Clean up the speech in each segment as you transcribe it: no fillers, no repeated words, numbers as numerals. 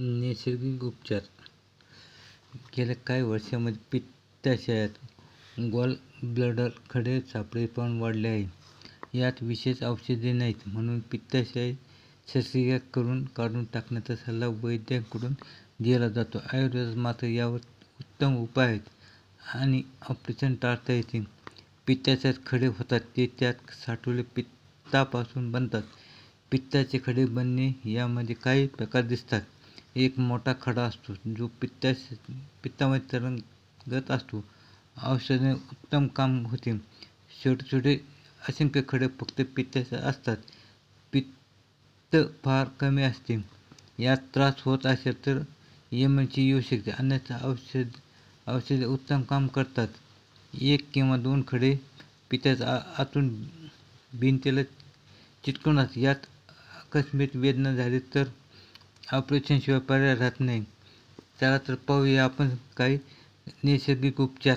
नैसर्गिक उपचार. गेल्या काही वर्षांमध्ये पित्ताशयात गॉल ब्लॅडर खडे सापडे प्रमाण वाढले आहे. यात विशेष औषधे नाहीत म्हणून पित्ताशय शस्त्रक्रिया करून काढून टाकण्याचा सल्ला वैद्यांकडून दिला जातो. आयुर्वेदात मात्र यावर उत्तम उपाय आहेत आणि ऑपरेशन टाळता येते. पित्ताशयात खडे होतात ते त्यात साठवलेल्या पित्तापासून बनतात. पित्ताचे खडे बनणे यामध्ये काही प्रकार दिसतात. एक मोठा खडा असतो जो पित्तामध्ये तरंगत असतो. औषधाने उत्तम काम होते. छोटे छोटे असंख्य खडे फक्त पित्ताशयात असतात. पित्त फार कमी असते. यात त्रास होत असेल तर इमर्जन्सी येऊ शकते, अन्यथा औषधे उत्तम काम करतात. 1 किंवा 2 खडे पित्ताच्या आतून भिंतीला चिटकून असतात. यात आकस्मिक वेदना झाली तर ऑपरेशनशिवाय पर्याय राहत नाही. चला तर पाहूया आपण काही नैसर्गिक उपचार.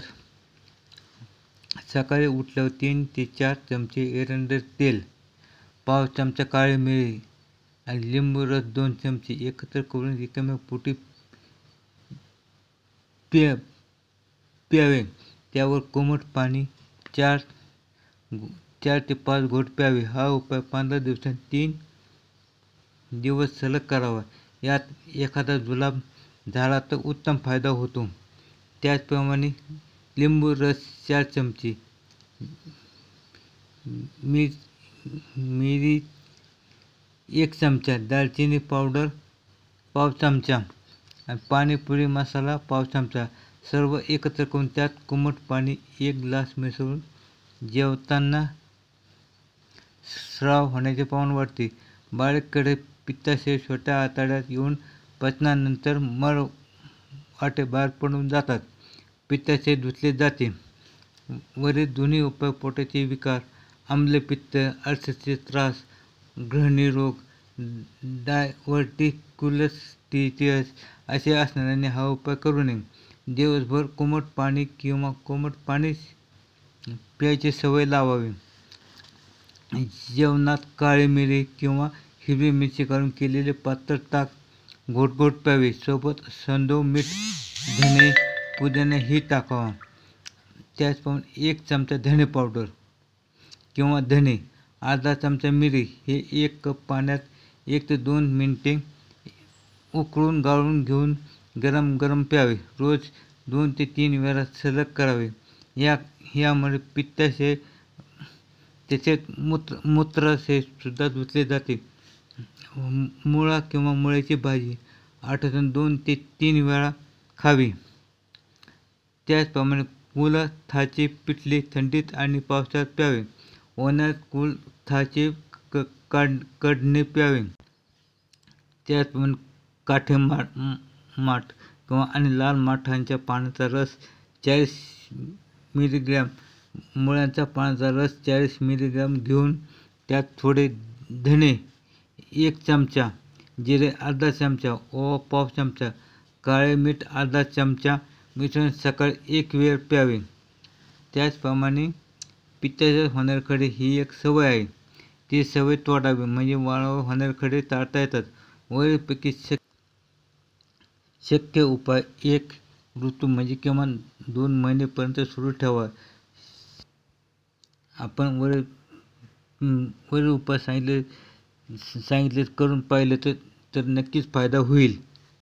सकाळी उठल्यावर 3 ते 4 चमचे एरंड तेल, पाव चमचा काळी मिरी आणि लिंबू रस 2 चमचे एकत्र करून रिकाम्या पोटी प्यावे. त्यावर कोमट पाणी 4 ते 5 घोट प्यावे. हा उपाय 15 दिवसांनी 3 दिवस सलग करावा. यात एखादा जुलाब झाला तर उत्तम फायदा होतो. त्याचप्रमाणे लिंबू रस 4 चमचे, मिरी 1 चमचा, दालचिनी पावडर पाव चमचा आणि पाणीपुरी मसाला पाव चमचा सर्व एकत्र करून त्यात कोमट पाणी 1 ग्लास मिसळून जेवताना स्राव होण्याचे प्रमाण वाढते. बारीक खडे पित्ताशय छोट्या आतड्यात येऊन पचनानंतर मळ वाटे बाहेर पडून जातात. पित्ताशय धुतले जाते. वरील दोन्ही उपाय पोटाचे विकार, आम्लपित्त, अल्सरचे त्रास, ग्रहणी रोग, डायव्हर्टिक्युलोसिस असे असणाऱ्यांनी हा उपाय करू नये. दिवसभर कोमट पाणी किंवा कोमट पाणीच प्यायची सवय लावावी. जेवणात काळी मिरी किंवा हिरवी मिरची घालून केलेले पातळ ताक घोट प्यावे. सोबत सैंधव, मीठ, धणे, पुदिना ही टाकावा. त्याचप्रमाणे 1 चमचा धणे पावडर किंवा धणे, अर्धा चमचा मिरी हे 1 कप पाण्यात 1 ते 2 मिनिटे उकळून गाळून घेऊन गरम प्यावे. रोज 2 ते 3 वेळा सलग करावे. यामुळे पित्ताशय तसेच मूत्राशय सुद्धा धुतले जाते. मुळा किंवा मुळ्याची भाजी आठवड्यातून 2 ते 3 वेळा खावी. त्याचप्रमाणे कुळथाचे पिठले थंडीत आणि पावसाळ्यात प्यावे. उन्हाळ्यात कुळथाचे काढणे प्यावे. त्याचप्रमाणे काठीमाठ आणि लाल माठाच्या पानाचा रस 40 मिलीग्रॅम, मुळ्याच्या पानाचा रस 40 मिलीग्रॅम घेऊन त्यात थोडे धणे 1 चमचा, जिरे अर्धा चमचा, ओवा पाव चमचा, काळे मीठ अर्धा चमचा मिसळून सकाळी 1 वेळ प्यावे. त्याचप्रमाणे पित्ताशयात होणारे खडे ही एक सवय आहे. ती सवय तोडावी म्हणजे वारंवार होणारे खडे टाळता येतात. वरीलपैकी शक्य उपाय 1 ऋतू म्हणजे किमान 2 महिनेपर्यंत सुरू ठेवा. आपण वरील उपाय सांगितले करून पाहिले तर नक्कीच फायदा होईल.